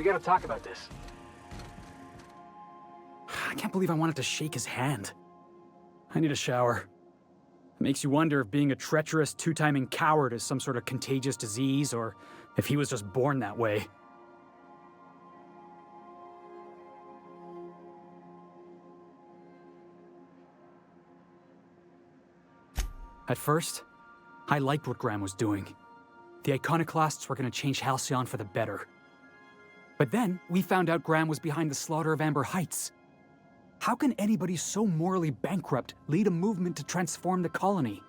We gotta talk about this. I can't believe I wanted to shake his hand. I need a shower. It makes you wonder if being a treacherous, two-timing coward is some sort of contagious disease, or if he was just born that way. At first, I liked what Graham was doing. The iconoclasts were going to change Halcyon for the better. But then, we found out Graham was behind the slaughter of Amber Heights. How can anybody so morally bankrupt lead a movement to transform the colony?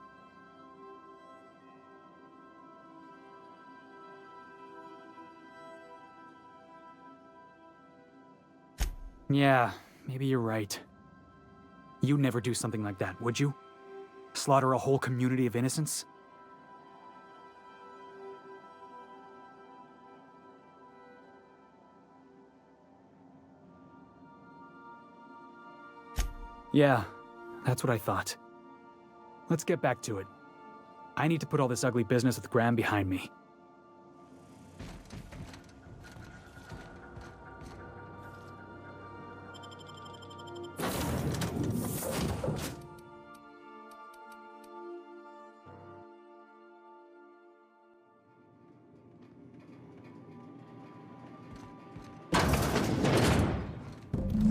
Yeah, maybe you're right. You'd never do something like that, would you? Slaughter a whole community of innocents? Yeah, that's what I thought. Let's get back to it. I need to put all this ugly business with Graham behind me.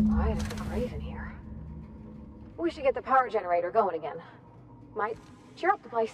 Quiet as the grave in here. We should get the power generator going again. Might cheer up the place.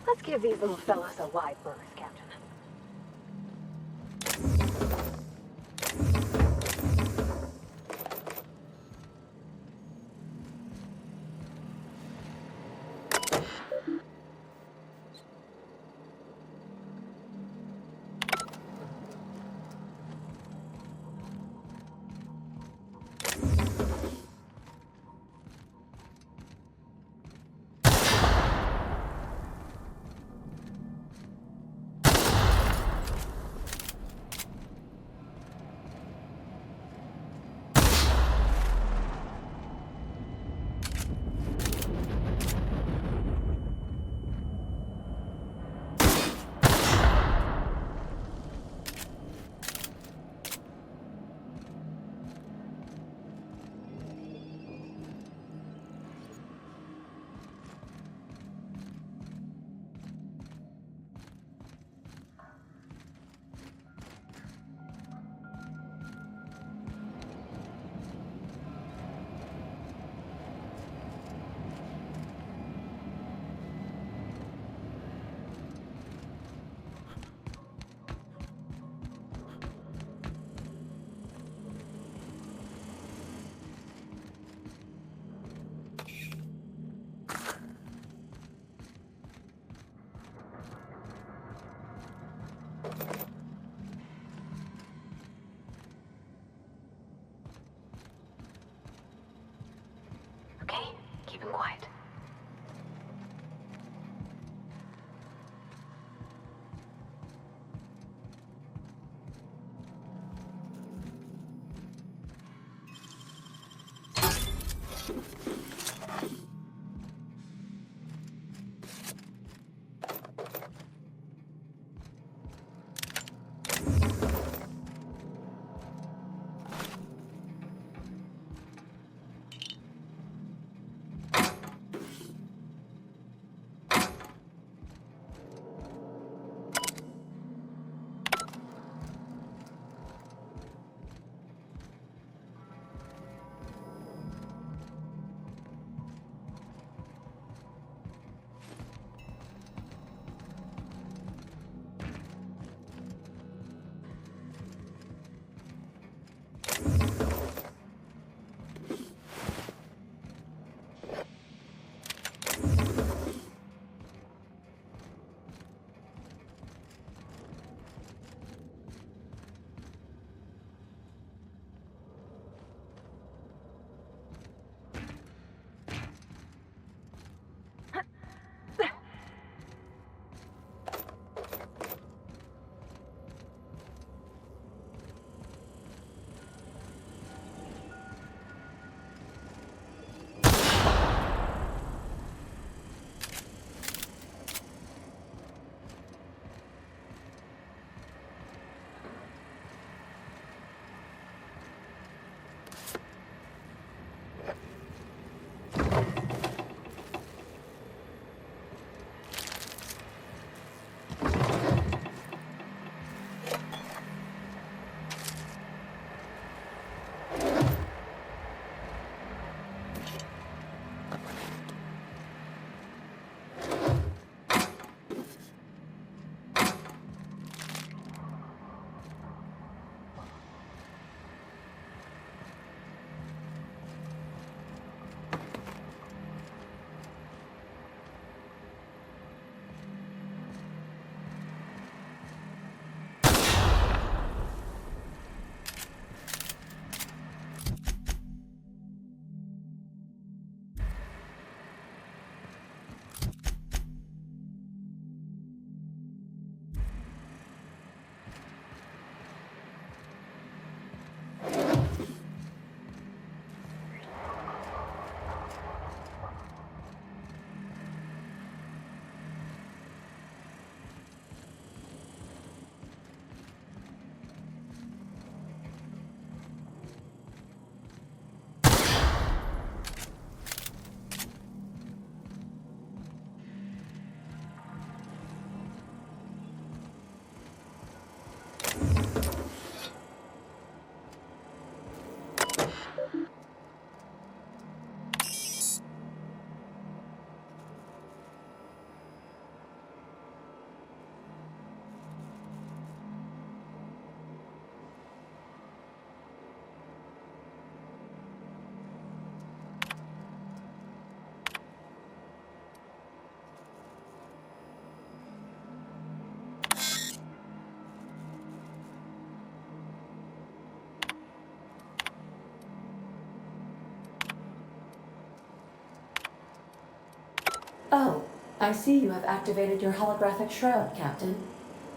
Let's give these little fellas a wide berth, Captain. Keep him quiet. I see you have activated your holographic shroud, Captain.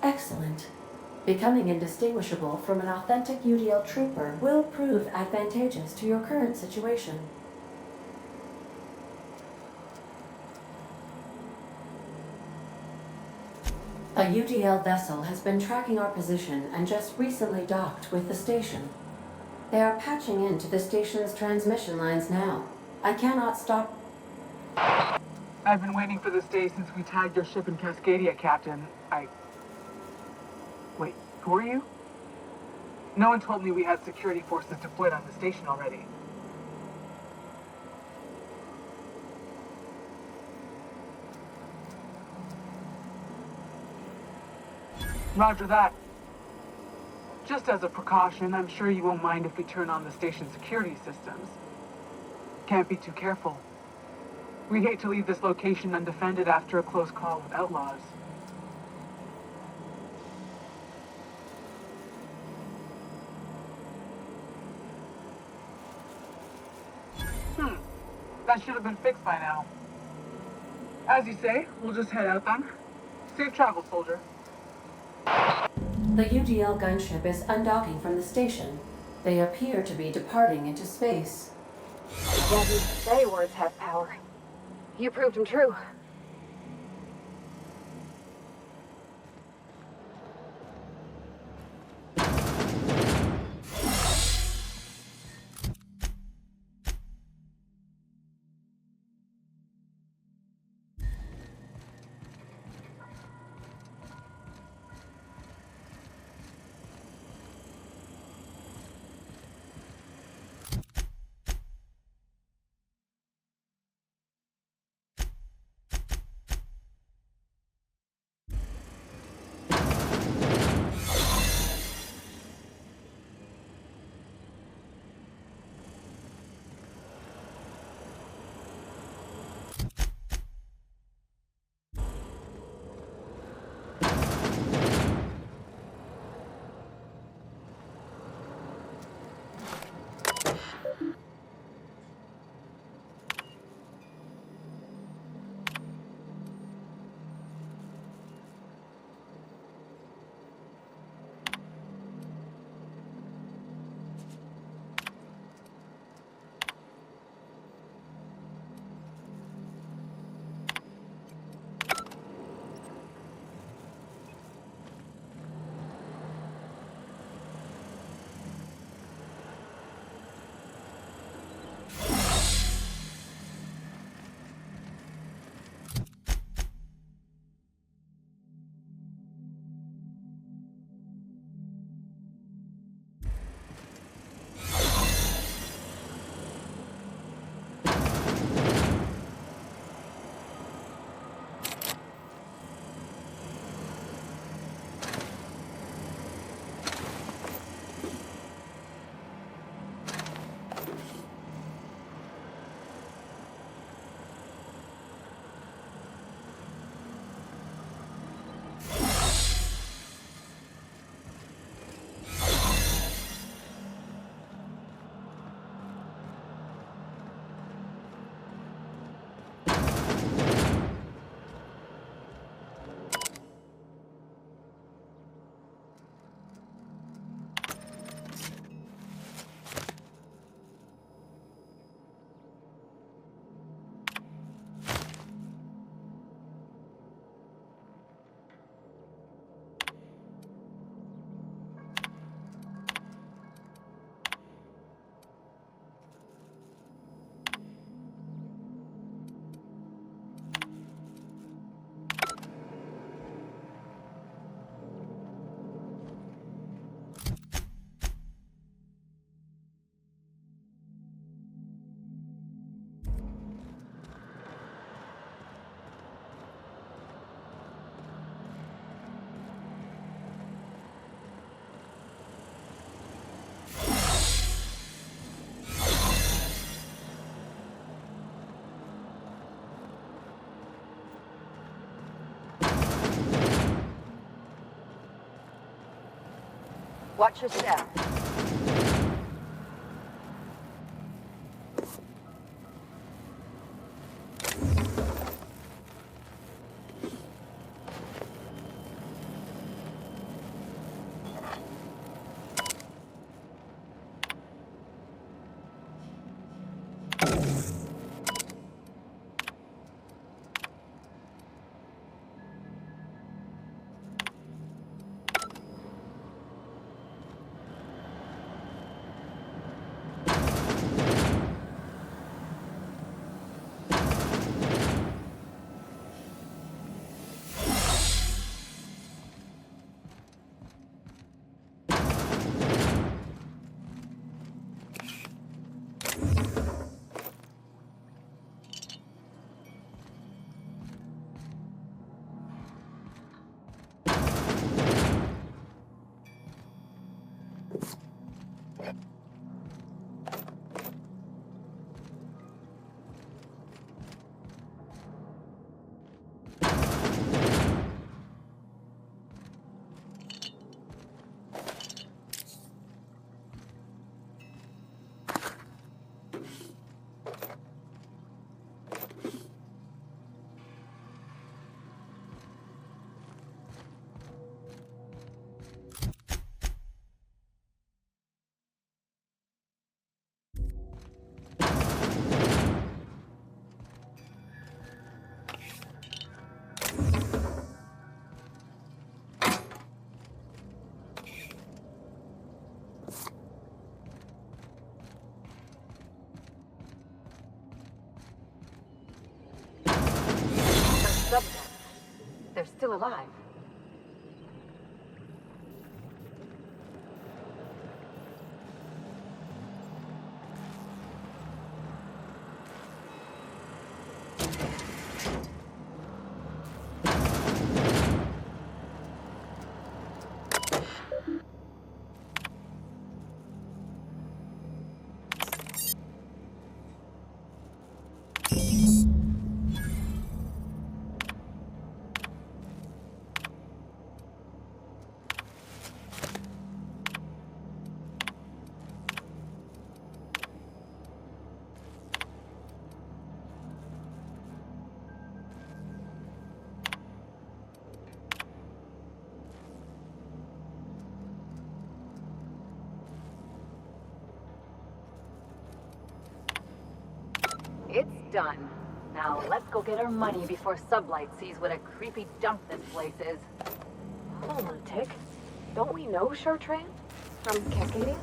Excellent. Becoming indistinguishable from an authentic UDL trooper will prove advantageous to your current situation. A UDL vessel has been tracking our position and just recently docked with the station. They are patching into the station's transmission lines now. I cannot stop. I've been waiting for this day since we tagged your ship in Cascadia, Captain. Wait, who are you? No one told me we had security forces deployed on the station already. Roger that. Just as a precaution, I'm sure you won't mind if we turn on the station's security systems. Can't be too careful. We'd hate to leave this location undefended after a close call with outlaws. That should have been fixed by now. As you say, we'll just head out then. Safe travel, soldier. The UDL gunship is undocking from the station. They appear to be departing into space. Yeah, these say words have power. You proved them true. Watch your step. still alive. It's done. Now let's go get our money before Sublight sees what a creepy dump this place is. Hold on a tick. Don't we know Chartrand? From Cascadia?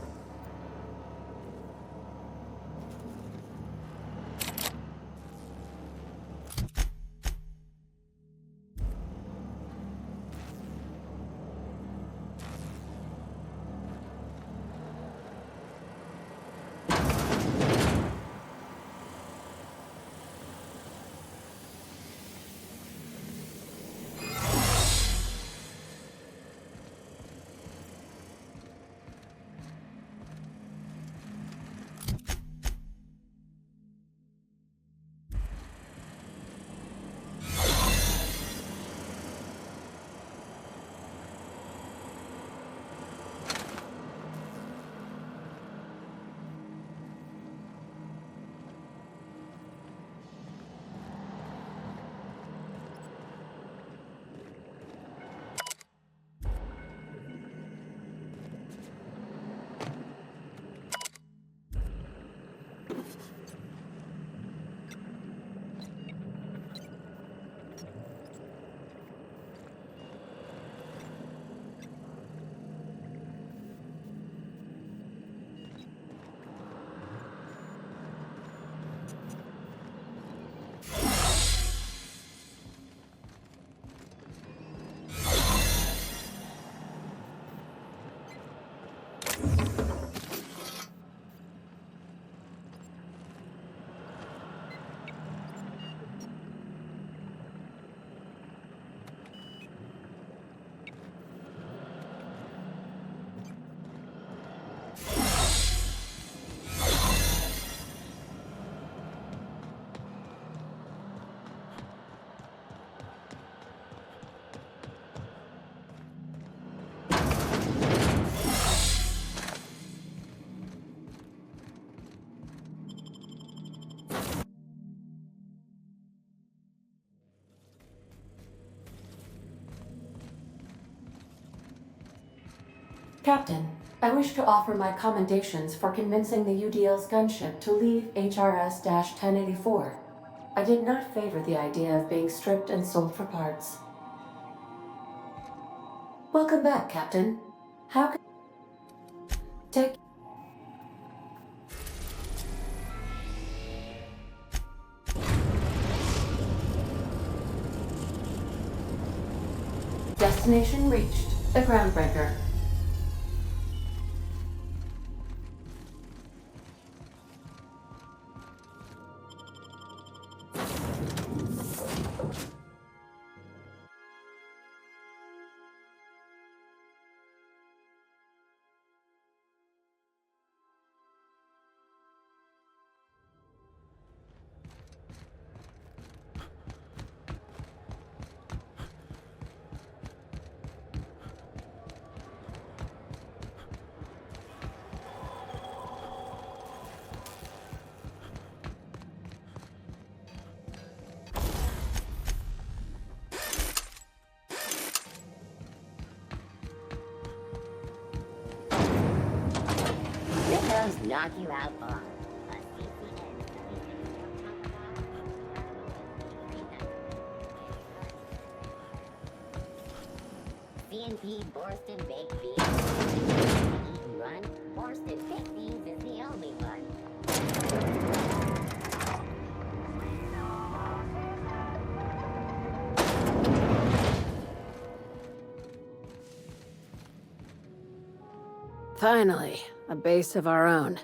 Captain, I wish to offer my commendations for convincing the UDL's gunship to leave HRS-1084. I did not favor the idea of being stripped and sold for parts. Welcome back, Captain. How can... Take... Destination reached. The Groundbreaker. Knock you out for CNP Borston Baked Beans. Eat and run. Borston Baked Beans is the only one. Finally, a base of our own.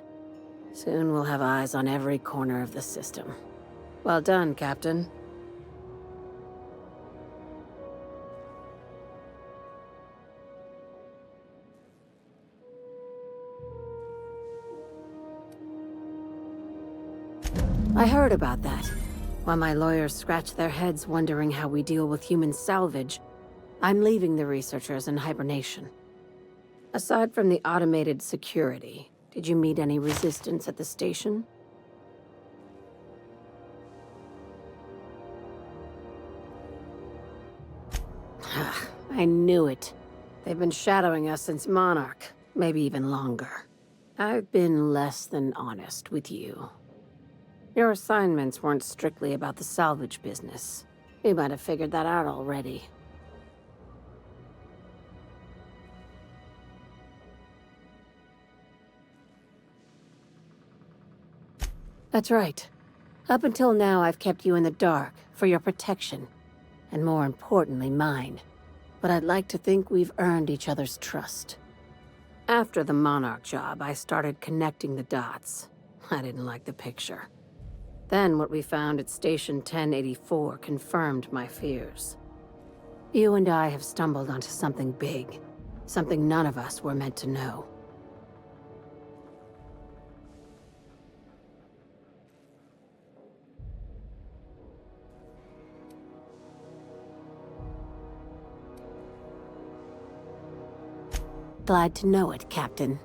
Soon we'll have eyes on every corner of the system. Well done, Captain. I heard about that. While my lawyers scratch their heads wondering how we deal with human salvage, I'm leaving the researchers in hibernation. Aside from the automated security, did you meet any resistance at the station? I knew it. They've been shadowing us since Monarch, maybe even longer. I've been less than honest with you. Your assignments weren't strictly about the salvage business. You might have figured that out already. That's right. Up until now, I've kept you in the dark for your protection, and more importantly, mine. But I'd like to think we've earned each other's trust. After the Monarch job, I started connecting the dots. I didn't like the picture. Then what we found at Station 1084 confirmed my fears. You and I have stumbled onto something big, something none of us were meant to know. Glad to know it, Captain.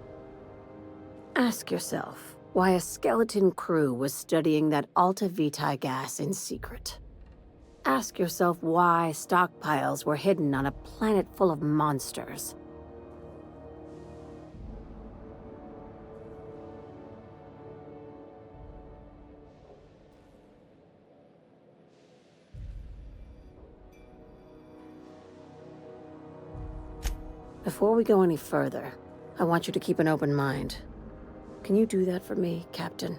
Ask yourself why a skeleton crew was studying that Alta Vitae gas in secret. Ask yourself why stockpiles were hidden on a planet full of monsters. Before we go any further, I want you to keep an open mind. Can you do that for me, Captain?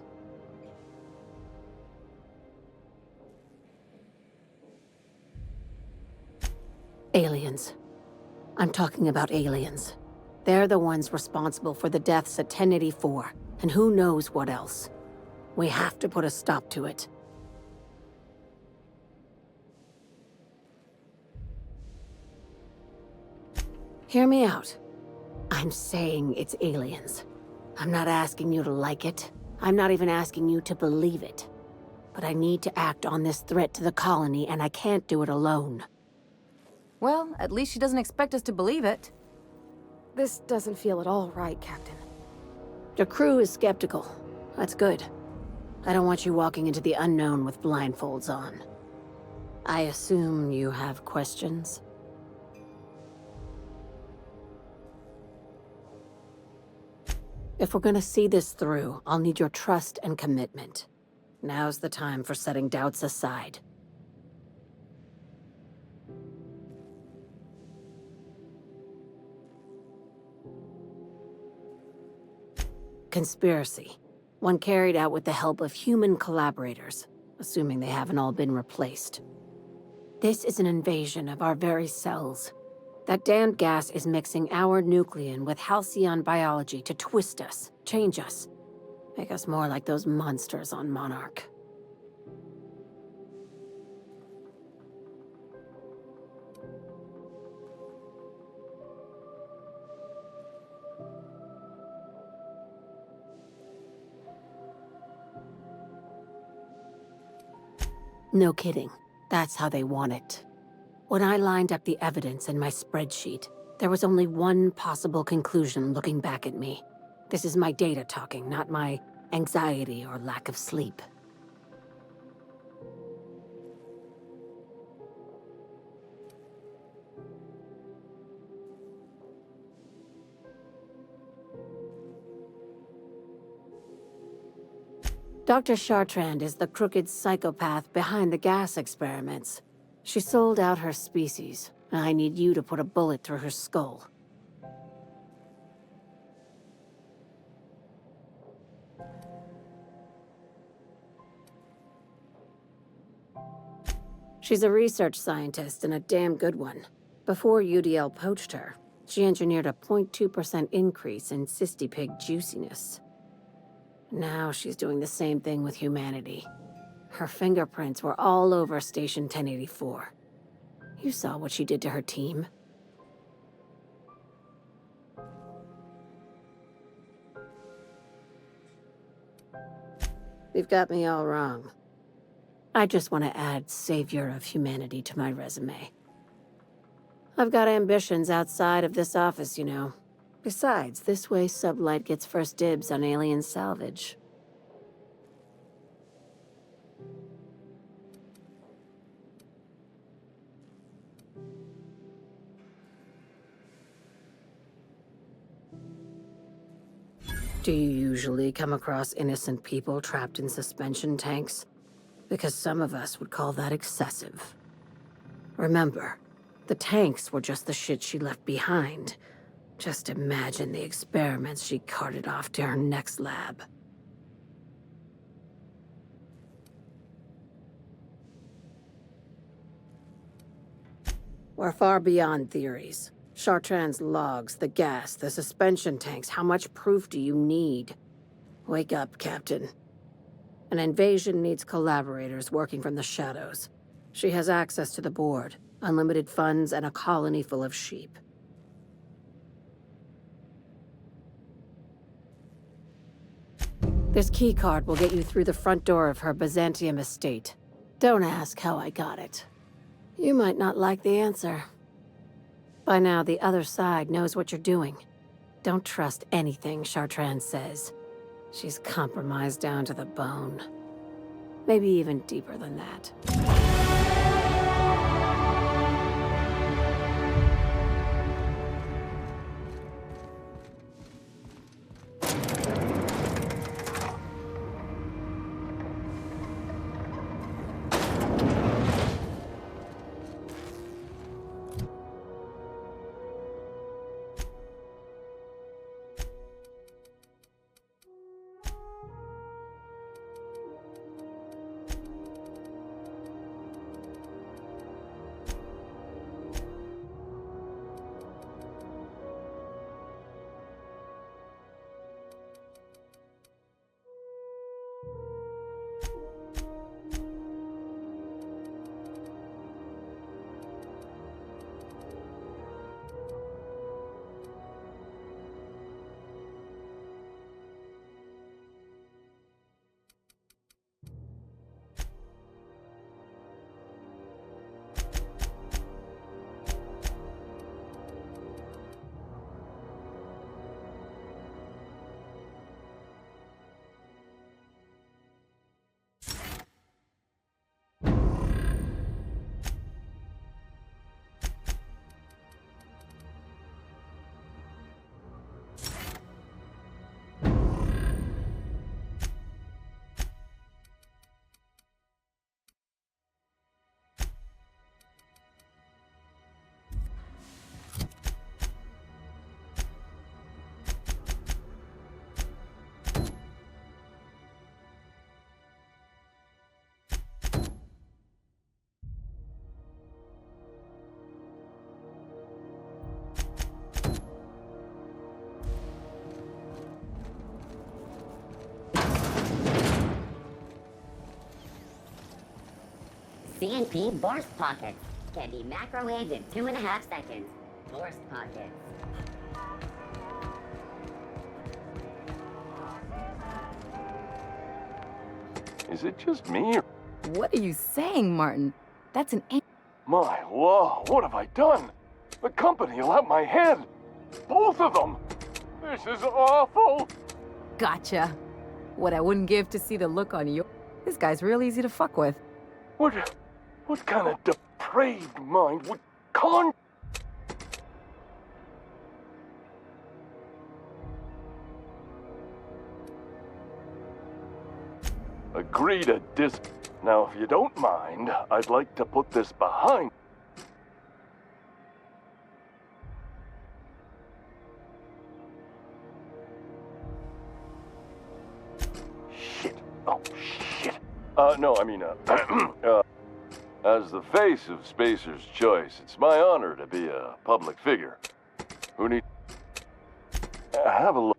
Aliens. I'm talking about aliens. They're the ones responsible for the deaths at 1084, and who knows what else. We have to put a stop to it. Hear me out. I'm saying it's aliens. I'm not asking you to like it. I'm not even asking you to believe it. But I need to act on this threat to the colony, and I can't do it alone. Well, at least she doesn't expect us to believe it. This doesn't feel at all right, Captain. Your crew is skeptical. That's good. I don't want you walking into the unknown with blindfolds on. I assume you have questions? If we're gonna see this through, I'll need your trust and commitment. Now's the time for setting doubts aside. Conspiracy. One carried out with the help of human collaborators, assuming they haven't all been replaced. This is an invasion of our very cells. That damned gas is mixing our nucleon with halcyon biology to twist us, change us, make us more like those monsters on Monarch. No kidding. That's how they want it. When I lined up the evidence in my spreadsheet, there was only one possible conclusion looking back at me. This is my data talking, not my anxiety or lack of sleep. Dr. Chartrand is the crooked psychopath behind the gas experiments. She sold out her species, and I need you to put a bullet through her skull. She's a research scientist and a damn good one. Before UDL poached her, She engineered a 0.2% increase in cystipig juiciness. Now she's doing the same thing with humanity. Her fingerprints were all over Station 1084. You saw what she did to her team. You've got me all wrong. I just want to add Savior of Humanity to my resume. I've got ambitions outside of this office, you know. Besides, this way Sublight gets first dibs on alien salvage. Do you usually come across innocent people trapped in suspension tanks? Because some of us would call that excessive. Remember, the tanks were just the shit she left behind. Just imagine the experiments she carted off to her next lab. We're far beyond theories. Chartrand's logs, the gas, the suspension tanks, how much proof do you need? Wake up, Captain. An invasion needs collaborators working from the shadows. She has access to the board, unlimited funds, and a colony full of sheep. This keycard will get you through the front door of her Byzantium estate. Don't ask how I got it. You might not like the answer. By now, the other side knows what you're doing. Don't trust anything Chartrand says. She's compromised down to the bone. Maybe even deeper than that. CNP burst pockets can be microwaved in 2.5 seconds. Burst pockets. Is it just me? What are you saying, Martin? That's an... My law, what have I done? The company will have my head. Both of them. This is awful. Gotcha. What I wouldn't give to see the look on you. This guy's real easy to fuck with. What kind of depraved mind would con... Agree to dis... Now, if you don't mind, I'd like to put this behind... Shit. Oh, shit. No, I mean, as the face of Spacer's Choice, it's my honor to be a public figure. Who need... Have a look.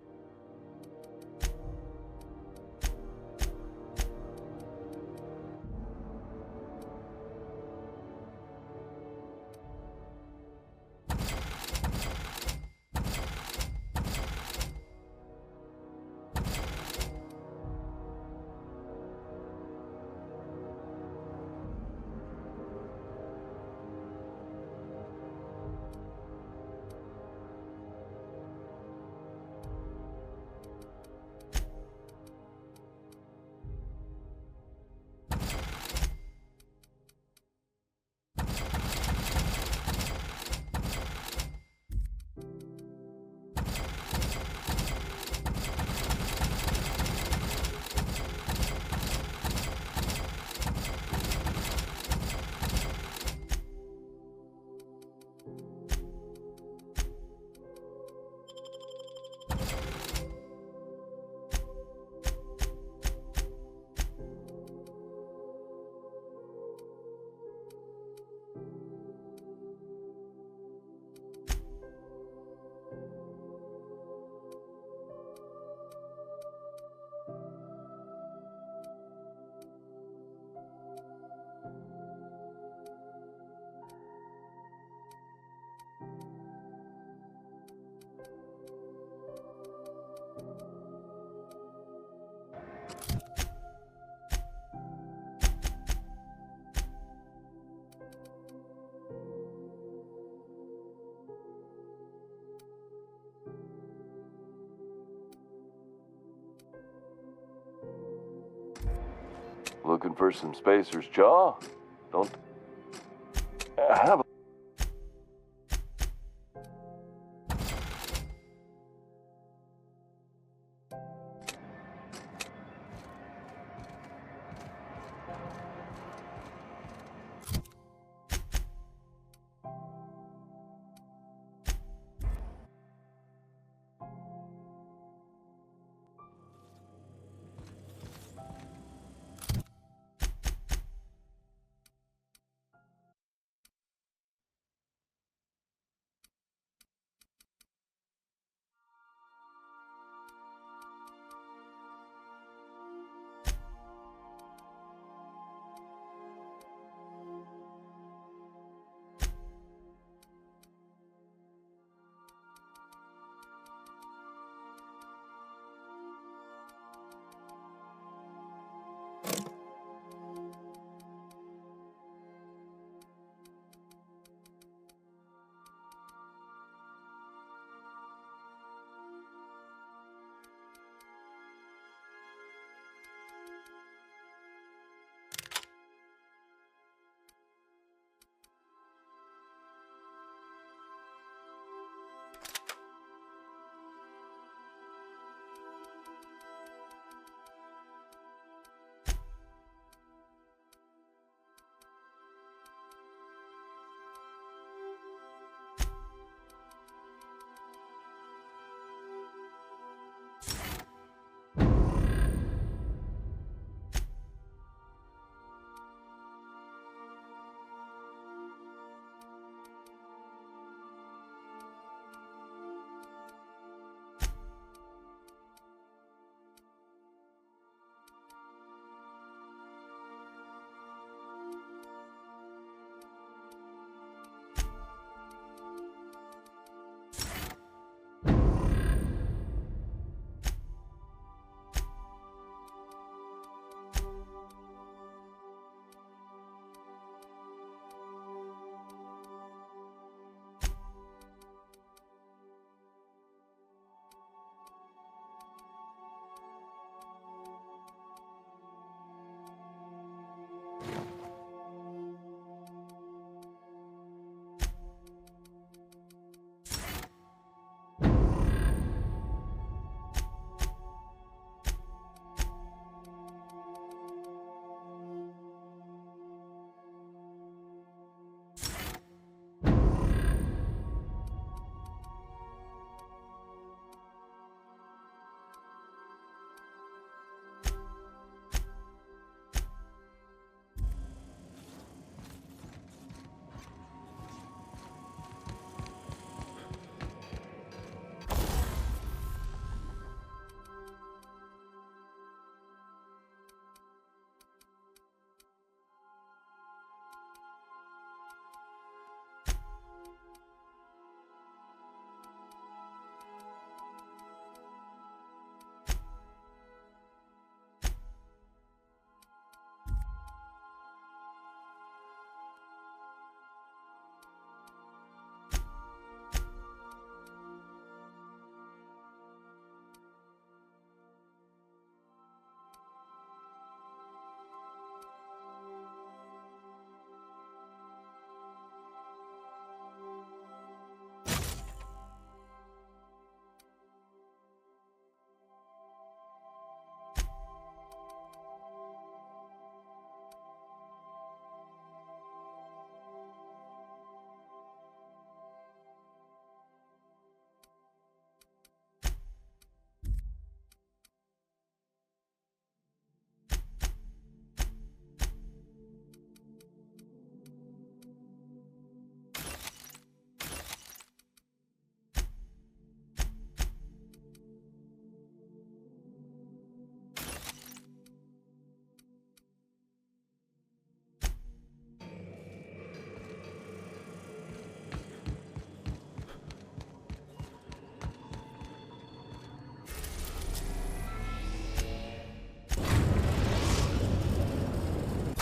Looking for some spacers, Jaw? Don't... Have a...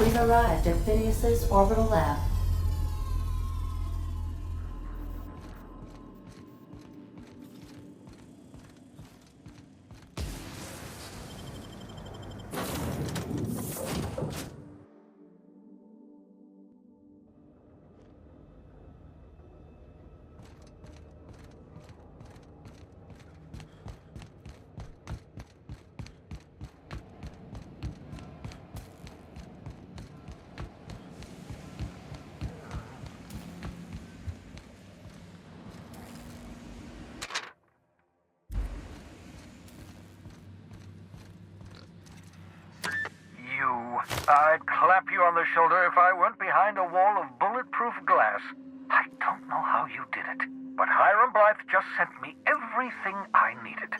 We've arrived at Phineas's orbital lab. I'd clap you on the shoulder if I weren't behind a wall of bulletproof glass. I don't know how you did it, but Hiram Blythe just sent me everything I needed.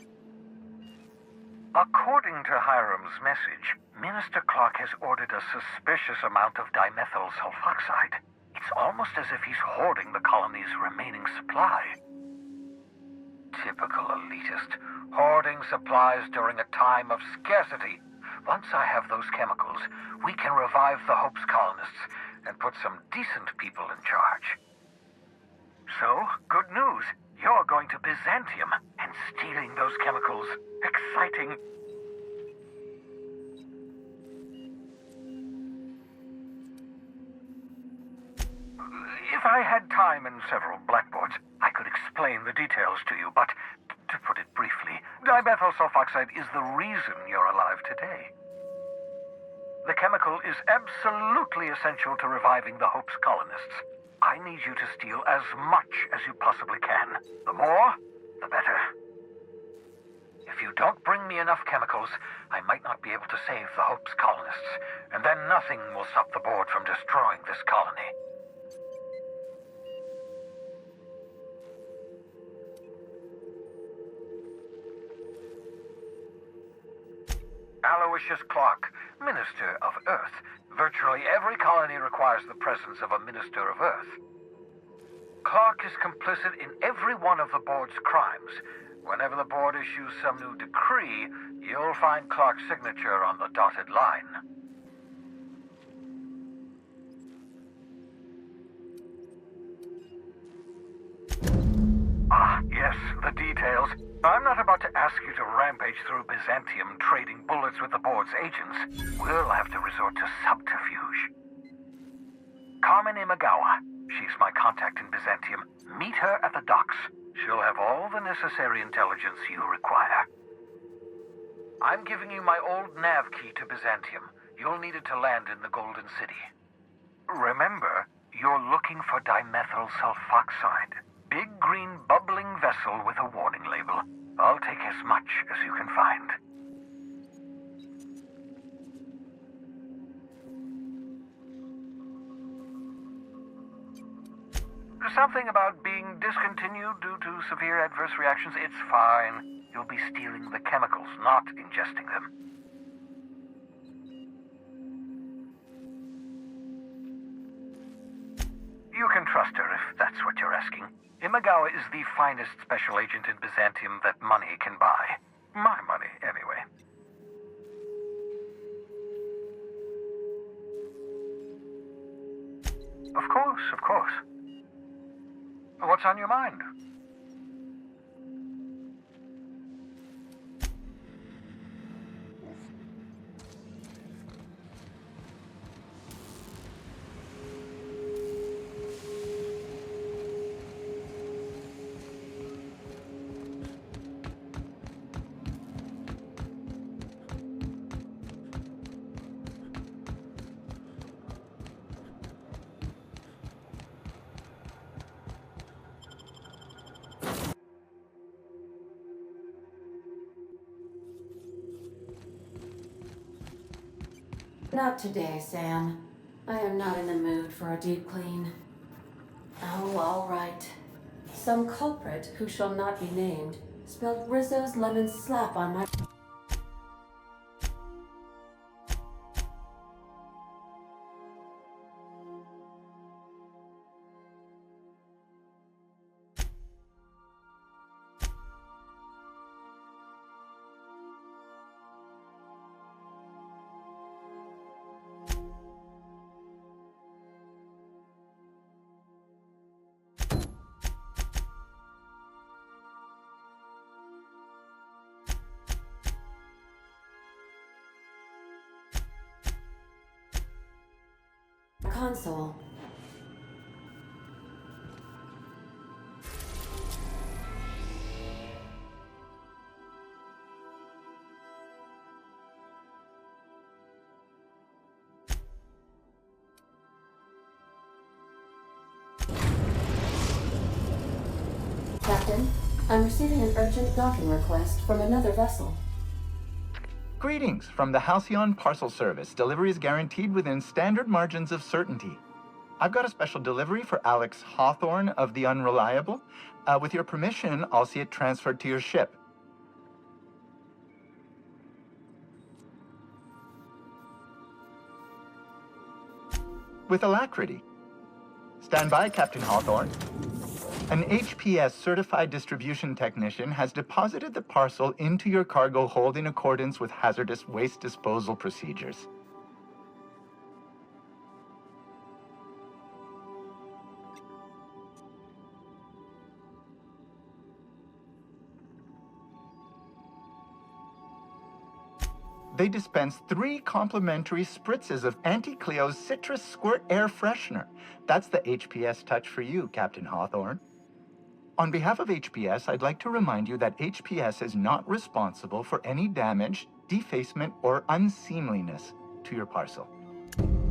According to Hiram's message, Minister Clark has ordered a suspicious amount of dimethyl sulfoxide. It's almost as if he's hoarding the colony's remaining supply. Typical elitist, hoarding supplies during a time of scarcity. Once I have those chemicals, we can revive the Hope's colonists and put some decent people in charge. So, good news. You're going to Byzantium and stealing those chemicals. Exciting. If I had time and several blackboards, I could explain the details to you, but to put it briefly, dimethyl sulfoxide is the reason you're alive today. The chemical is absolutely essential to reviving the Hope's colonists. I need you to steal as much as you possibly can. The more, the better. If you don't bring me enough chemicals, I might not be able to save the Hope's colonists, and then nothing will stop the board from destroying this colony. Aloysius Clark, Minister of Earth. Virtually every colony requires the presence of a Minister of Earth. Clark is complicit in every one of the board's crimes. Whenever the board issues some new decree, you'll find Clark's signature on the dotted line. Ah, yes, the details. I'm not about to ask you to rampage through Byzantium trading bullets with the board's agents. We'll have to resort to subterfuge. Carmen Imagawa. She's my contact in Byzantium. Meet her at the docks. She'll have all the necessary intelligence you require. I'm giving you my old nav key to Byzantium. You'll need it to land in the Golden City. Remember, you're looking for dimethyl sulfoxide. Big green bubbling vessel with a warning label. I'll take as much as you can find. Something about being discontinued due to severe adverse reactions. It's fine. You'll be stealing the chemicals, not ingesting them. You can trust her if that's what you're asking. Imagawa is the finest special agent in Byzantium that money can buy. My money, anyway. Of course, of course. What's on your mind? Not today, Sam. I am not in the mood for a deep clean. Oh, all right. Some culprit, who shall not be named, spilled Rizzo's lemon slap on my... console. Captain, I'm receiving an urgent docking request from another vessel. Greetings from the Halcyon Parcel Service. Delivery is guaranteed within standard margins of certainty. I've got a special delivery for Alex Hawthorne of the Unreliable. With your permission, I'll see it transferred to your ship. With alacrity. Stand by, Captain Hawthorne. An HPS certified distribution technician has deposited the parcel into your cargo hold in accordance with hazardous waste disposal procedures. They dispense 3 complimentary spritzes of Anti-Cleo's Citrus Squirt Air Freshener. That's the HPS touch for you, Captain Hawthorne. On behalf of HPS, I'd like to remind you that HPS is not responsible for any damage, defacement, or unseemliness to your parcel.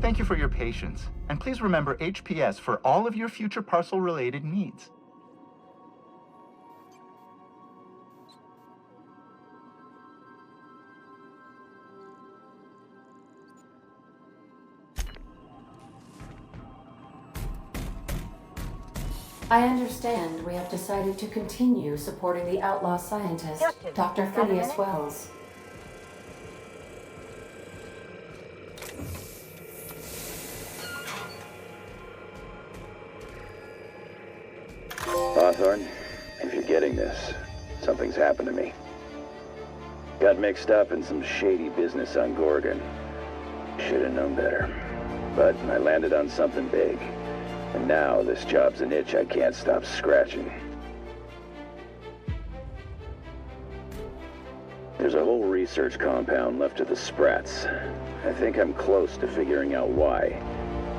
Thank you for your patience, and please remember HPS for all of your future parcel-related needs. I understand we have decided to continue supporting the outlaw scientist, Dr. Phineas Wells. Hawthorne, if you're getting this, something's happened to me. Got mixed up in some shady business on Gorgon. Should have known better. But I landed on something big. And now this job's an itch I can't stop scratching. There's a whole research compound left of the Sprats. I think I'm close to figuring out why.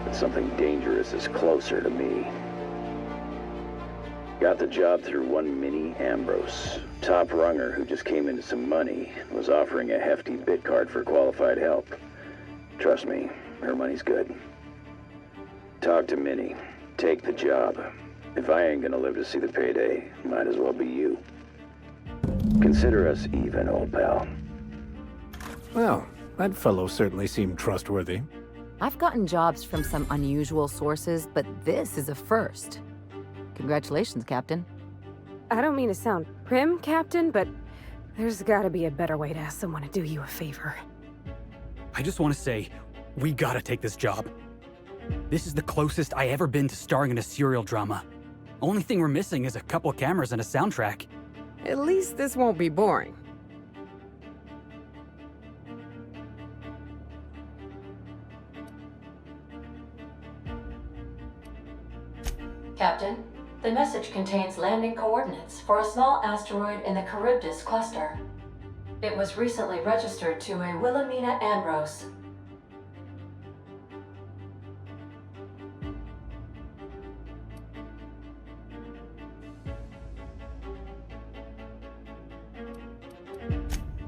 But something dangerous is closer to me. Got the job through one Minnie Ambrose. Top runger who just came into some money, was offering a hefty bid card for qualified help. Trust me, her money's good. Talk to Minnie. Take the job. If I ain't gonna live to see the payday, might as well be you. Consider us even, old pal. Well, that fellow certainly seemed trustworthy. I've gotten jobs from some unusual sources, but this is a first. Congratulations, Captain. I don't mean to sound prim, Captain, but there's gotta be a better way to ask someone to do you a favor. I just want to say, we gotta take this job. This is the closest I ever been to starring in a serial drama. Only thing we're missing is a couple cameras and a soundtrack. At least this won't be boring. Captain, the message contains landing coordinates for a small asteroid in the Charybdis cluster. It was recently registered to a Wilhelmina Ambrose.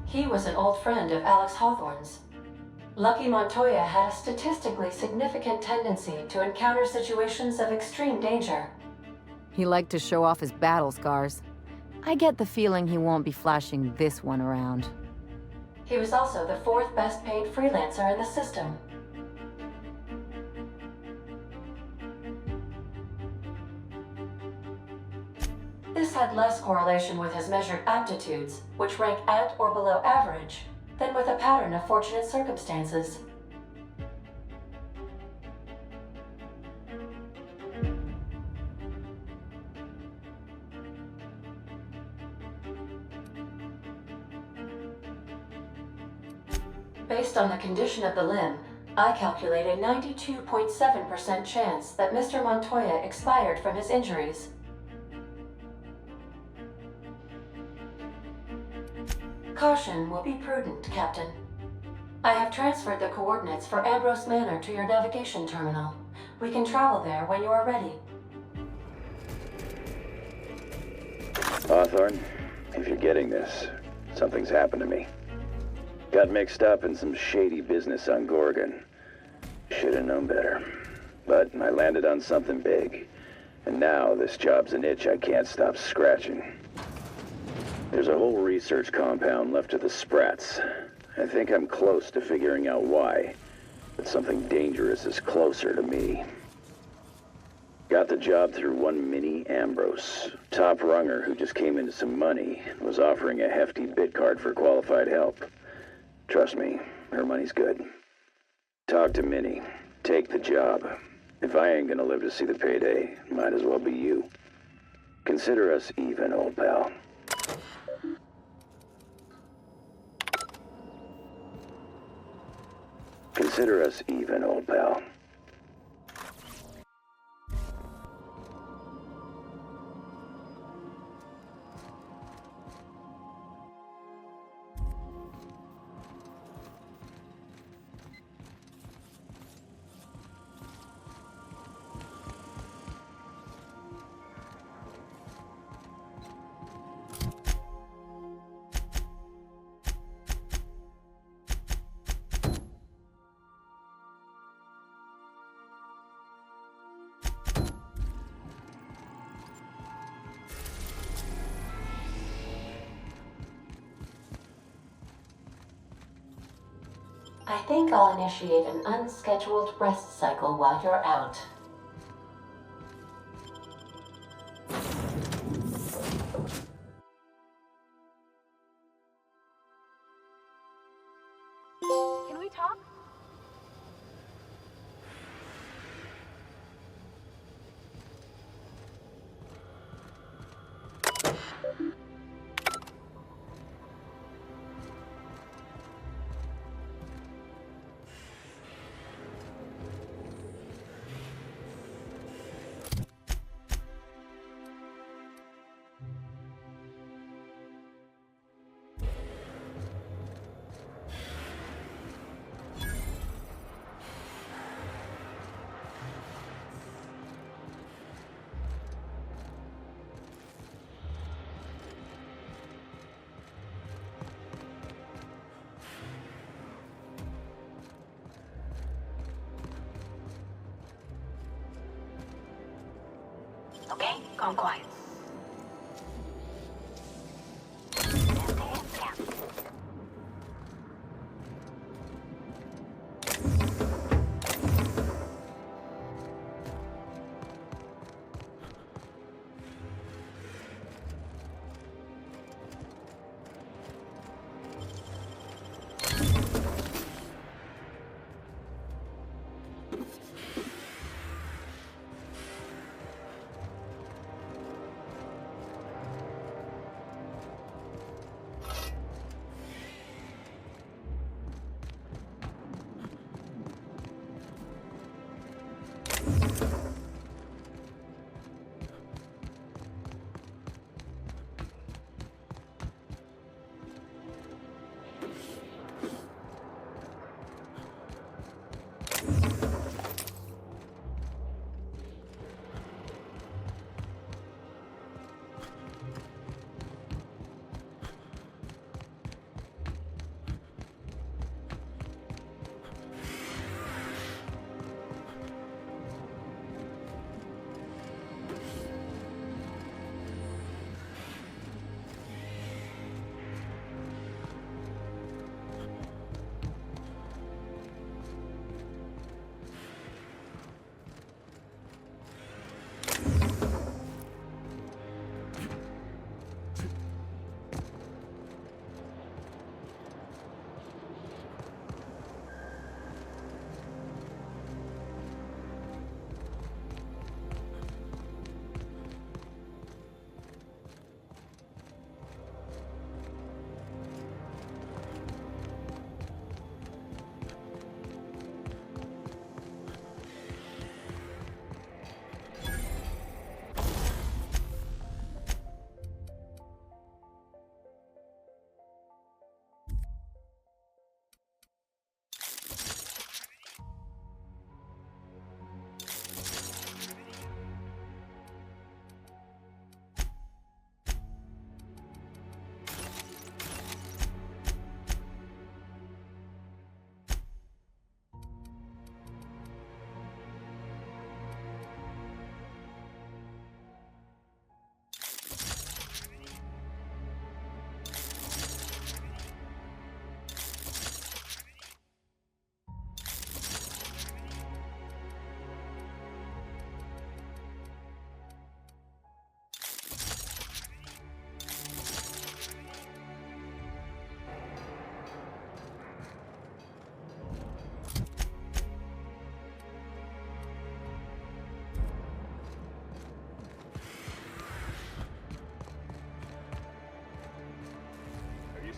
He was an old friend of Alex Hawthorne's. Lucky Montoya had a statistically significant tendency to encounter situations of extreme danger. He liked to show off his battle scars. I get the feeling he won't be flashing this one around. He was also the 4th best paid freelancer in the system. This had less correlation with his measured aptitudes, which rank at or below average, than with a pattern of fortunate circumstances. Based on the condition of the limb, I calculate a 92.7% chance that Mr. Montoya expired from his injuries. Caution will be prudent, Captain. I have transferred the coordinates for Ambrose Manor to your navigation terminal, We can travel there when you are ready. Hawthorne, if you're getting this, something's happened to me. Got mixed up in some shady business on Gorgon. Should've known better. But I landed on something big. And now this job's an itch I can't stop scratching. There's a whole research compound left of the Sprats. I think I'm close to figuring out why. But something dangerous is closer to me. Got the job through one Minnie Ambrose. Top runger who just came into some money and was offering a hefty bid card for qualified help. Trust me, her money's good. Talk to Minnie. Take the job. If I ain't gonna live to see the payday, might as well be you. Consider us even, old pal. Consider us even, old pal. I think I'll initiate an unscheduled rest cycle while you're out. Can we talk? Okay, gone quiet.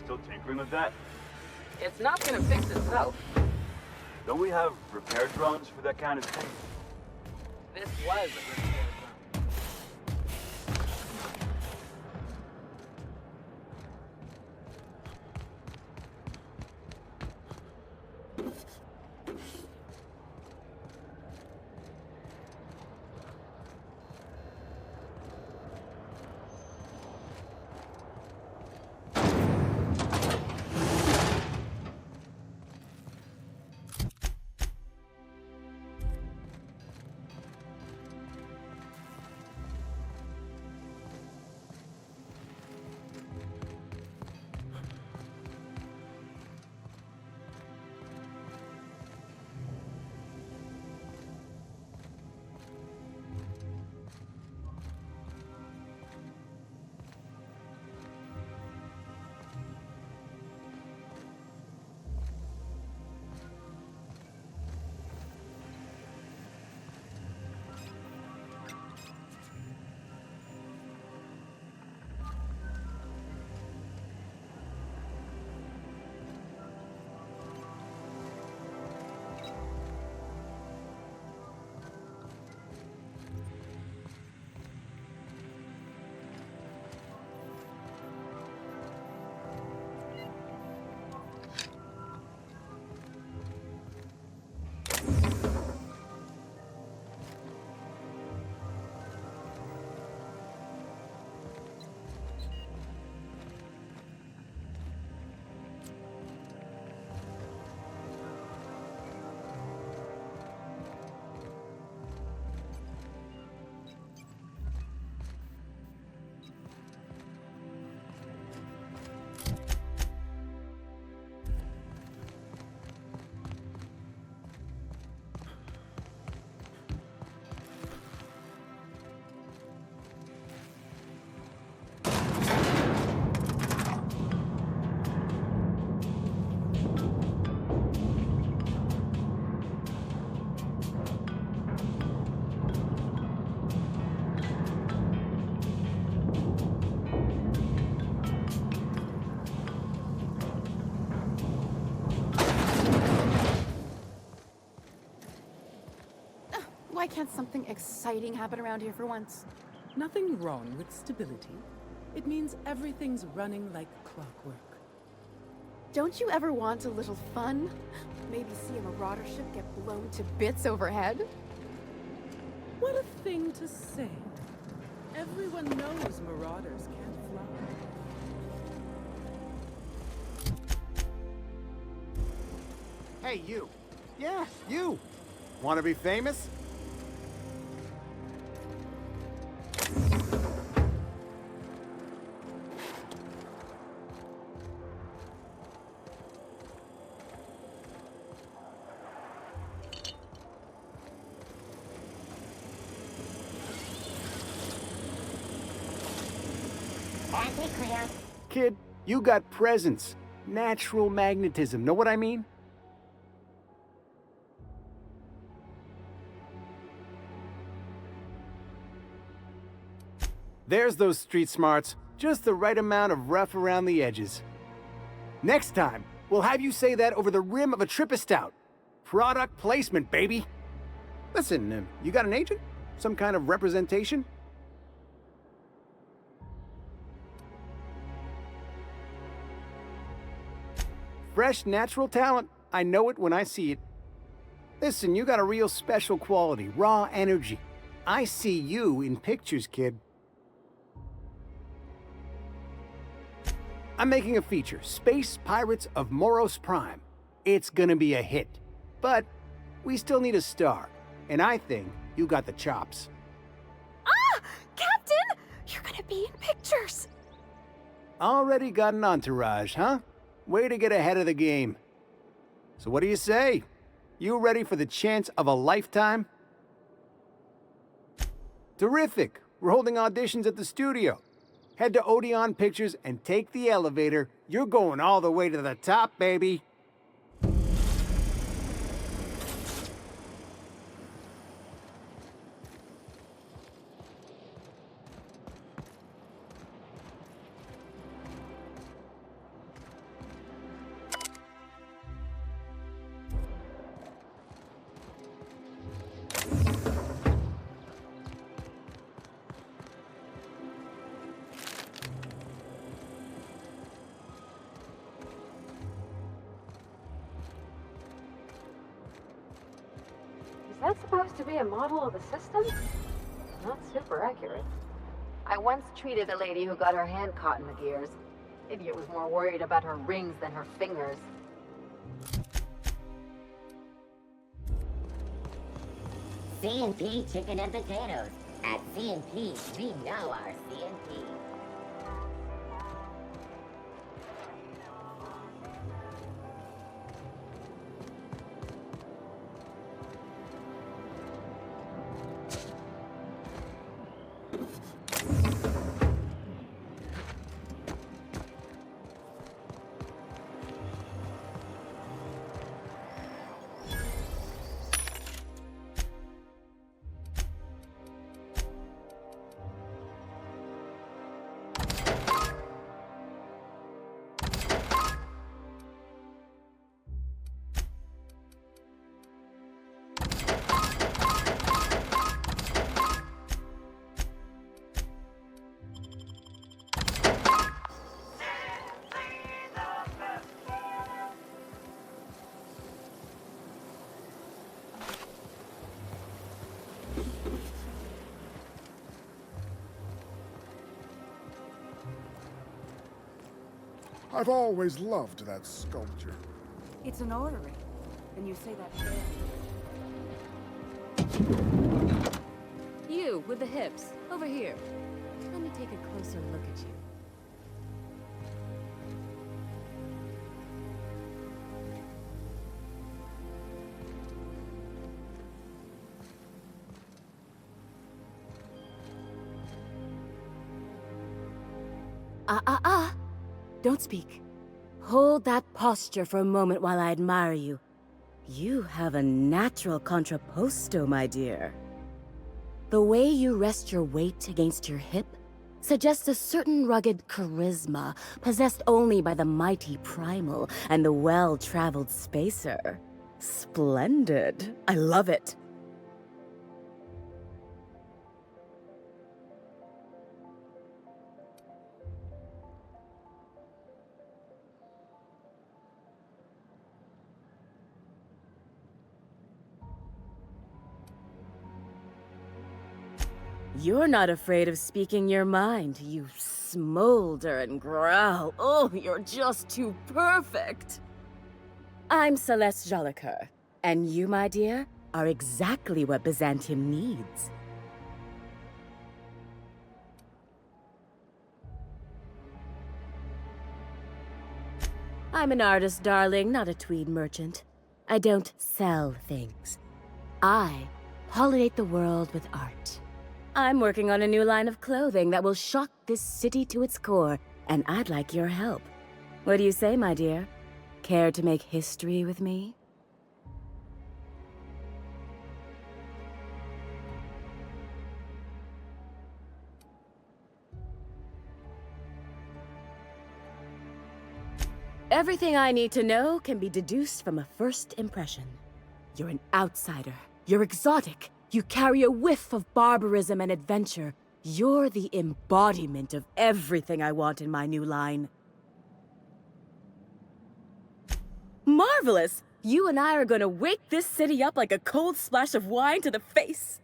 still tinkering with that? It's not gonna fix itself. Don't we have repair drones for that kind of thing? This was a repair drone. Why can't something exciting happen around here for once? Nothing wrong with stability. It means everything's running like clockwork. Don't you ever want a little fun? Maybe see a marauder ship get blown to bits overhead? What a thing to say. Everyone knows marauders can't fly. Hey, you. Yeah, you. Want to be famous? Kid, you got presence. Natural magnetism. Know what I mean? There's those street smarts. Just the right amount of rough around the edges. Next time, we'll have you say that over the rim of a Trippistout. Product placement, baby. Listen, you got an agent? Some kind of representation? Fresh, natural talent. I know it when I see it. Listen, you got a real special quality, raw energy. I see you in pictures, kid. I'm making a feature, Space Pirates of Moros Prime. It's gonna be a hit. But we still need a star. And I think you got the chops. Ah! Captain! You're gonna be in pictures! Already got an entourage, huh? Way to get ahead of the game. So what do you say? You ready for the chance of a lifetime? Terrific! We're holding auditions at the studio. Head to Odeon Pictures and take the elevator. You're going all the way to the top, baby. that supposed to be a model of the system? Not super accurate. I once treated a lady who got her hand caught in the gears. Idiot was more worried about her rings than her fingers. C&P chicken and potatoes. At C&P, we know our C&P. I've always loved that sculpture. It's an orrery. And you say that... You, with the hips. Over here. Let me take a closer look at you. Don't speak. Hold that posture for a moment while I admire you. You have a natural contrapposto, my dear. The way you rest your weight against your hip suggests a certain rugged charisma possessed only by the mighty primal and the well-traveled spacer. Splendid. I love it. You're not afraid of speaking your mind. You smolder and growl. Oh, you're just too perfect. I'm Celeste Jolicoeur, and you, my dear, are exactly what Byzantium needs. I'm an artist, darling, not a tweed merchant. I don't sell things. I pollinate the world with art. I'm working on a new line of clothing that will shock this city to its core, and I'd like your help. What do you say, my dear? Care to make history with me? Everything I need to know can be deduced from a first impression. You're an outsider. You're exotic. You carry a whiff of barbarism and adventure. You're the embodiment of everything I want in my new line. Marvelous! You and I are gonna wake this city up like a cold splash of wine to the face.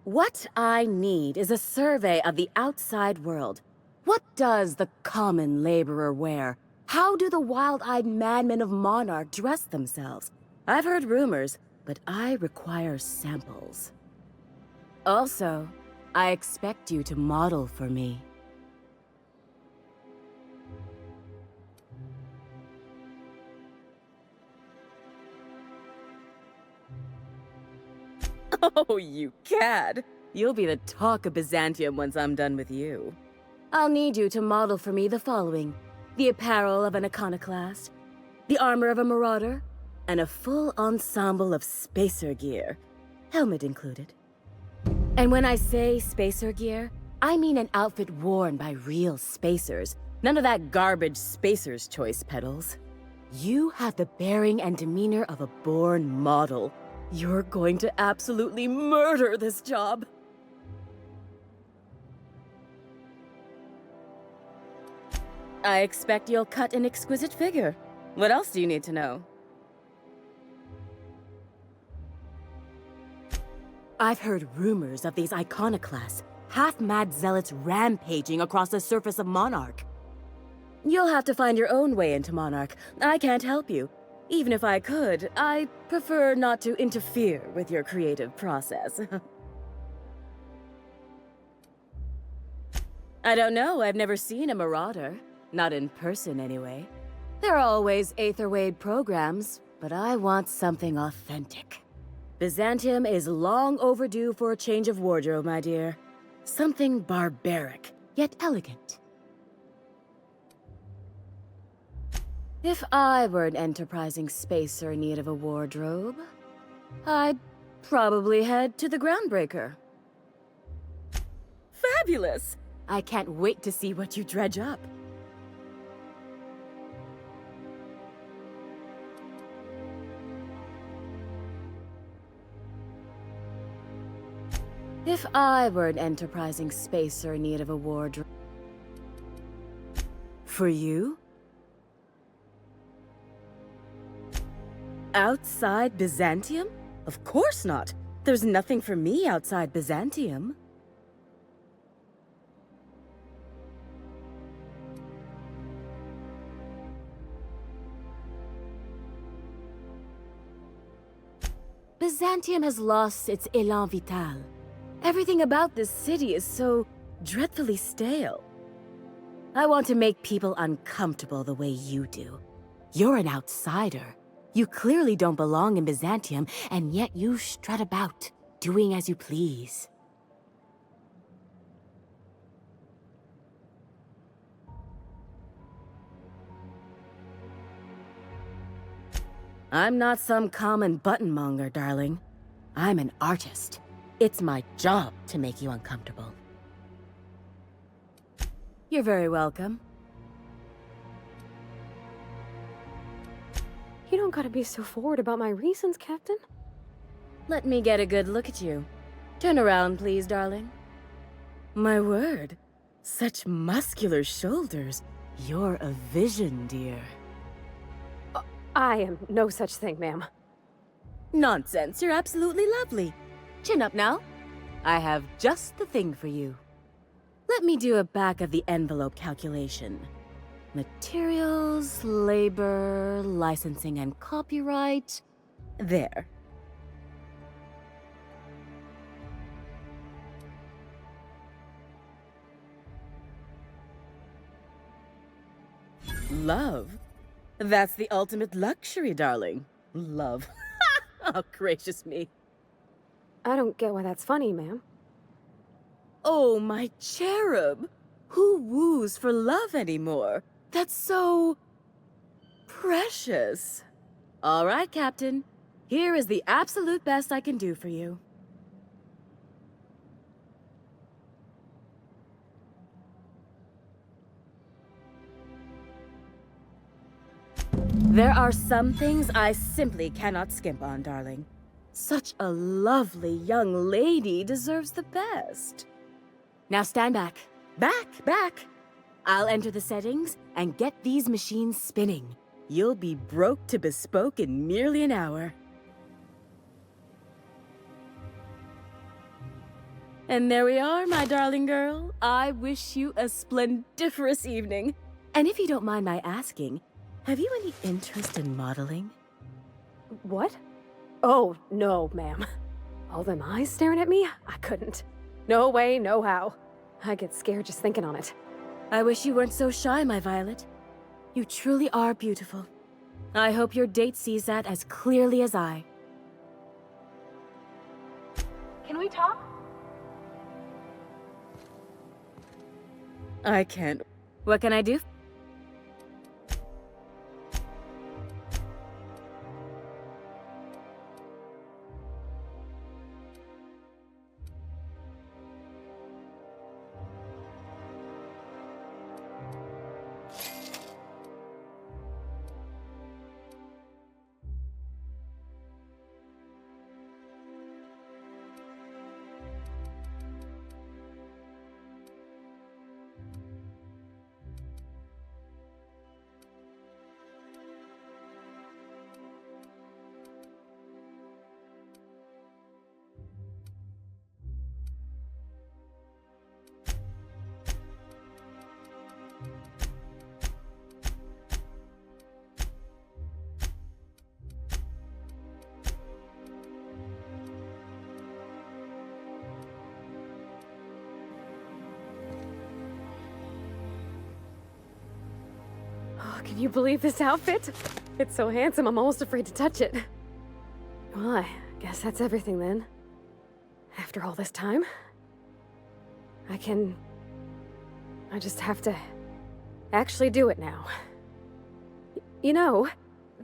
What I need is a survey of the outside world. What does the common laborer wear? How do the wild-eyed madmen of Monarch dress themselves? I've heard rumors, but I require samples. Also, I expect you to model for me. Oh, you cad! You'll be the talk of Byzantium once I'm done with you. I'll need you to model for me the following: the apparel of an iconoclast, the armor of a marauder, and a full ensemble of spacer gear, helmet included. And when I say spacer gear, I mean an outfit worn by real spacers, none of that garbage spacer's choice pedals. You have the bearing and demeanor of a born model. You're going to absolutely murder this job. I expect you'll cut an exquisite figure. What else do you need to know? I've heard rumors of these iconoclasts, half-mad zealots rampaging across the surface of Monarch. You'll have to find your own way into Monarch. I can't help you. Even if I could, I prefer not to interfere with your creative process. I don't know, I've never seen a marauder. Not in person, anyway. There are always Aetherwade programs, but I want something authentic. Byzantium is long overdue for a change of wardrobe, my dear. Something barbaric, yet elegant. If I were an enterprising spacer in need of a wardrobe, I'd probably head to the Groundbreaker. Fabulous! I can't wait to see what you dredge up. If I were an enterprising spacer in need of a wardrobe... For you? Outside Byzantium? Of course not. There's nothing for me outside Byzantium. Byzantium has lost its élan vital. Everything about this city is so dreadfully stale. I want to make people uncomfortable the way you do. You're an outsider. You clearly don't belong in Byzantium, and yet you strut about, doing as you please. I'm not some common buttonmonger, darling. I'm an artist. It's my job to make you uncomfortable. You're very welcome. You don't gotta be so forward about my reasons, Captain. Let me get a good look at you. Turn around, please, darling. My word. Such muscular shoulders. You're a vision, dear. I am no such thing, ma'am. Nonsense. You're absolutely lovely. Chin up now. I have just the thing for you. Let me do a back-of-the-envelope calculation. Materials, labor, licensing and copyright. There. Love? That's the ultimate luxury, darling. Love. Oh, gracious me. I don't get why that's funny, ma'am. Oh, my cherub. Who woos for love anymore? That's so... precious. All right, Captain. Here is the absolute best I can do for you. There are some things I simply cannot skimp on, darling. Such a lovely young lady deserves the best. Now stand back. Back! I'll enter the settings and get these machines spinning. You'll be broke to bespoke in merely an hour. And there we are, my darling girl. I wish you a splendiferous evening. And if you don't mind my asking, have you any interest in modeling? What? Oh, no, ma'am. All them eyes staring at me? I couldn't. No way, no how. I get scared just thinking on it. I wish you weren't so shy, my Violet. You truly are beautiful. I hope your date sees that as clearly as I. Can we talk? I can't. What can I do? Can you believe this outfit? It's so handsome, I'm almost afraid to touch it. Well, I guess that's everything then. After all this time, I just have to actually do it now. You know,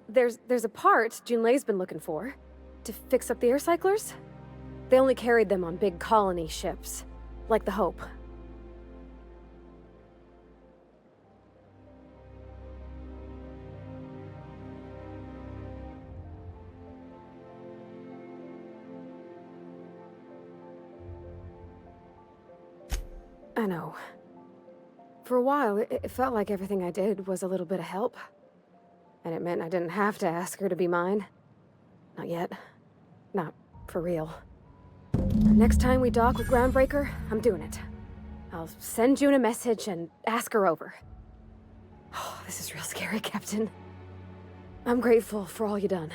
there's a part Junlei's been looking for to fix up the air cyclers. They only carried them on big colony ships, like the Hope. I know. For a while, it felt like everything I did was a little bit of help. And it meant I didn't have to ask her to be mine. Not yet. Not for real. Next time we dock with Groundbreaker, I'm doing it. I'll send June a message and ask her over. Oh, this is real scary, Captain. I'm grateful for all you done.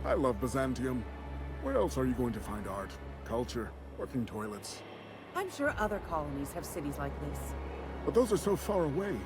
I love Byzantium. Where else are you going to find art, culture, working toilets? I'm sure other colonies have cities like this. But those are so far away.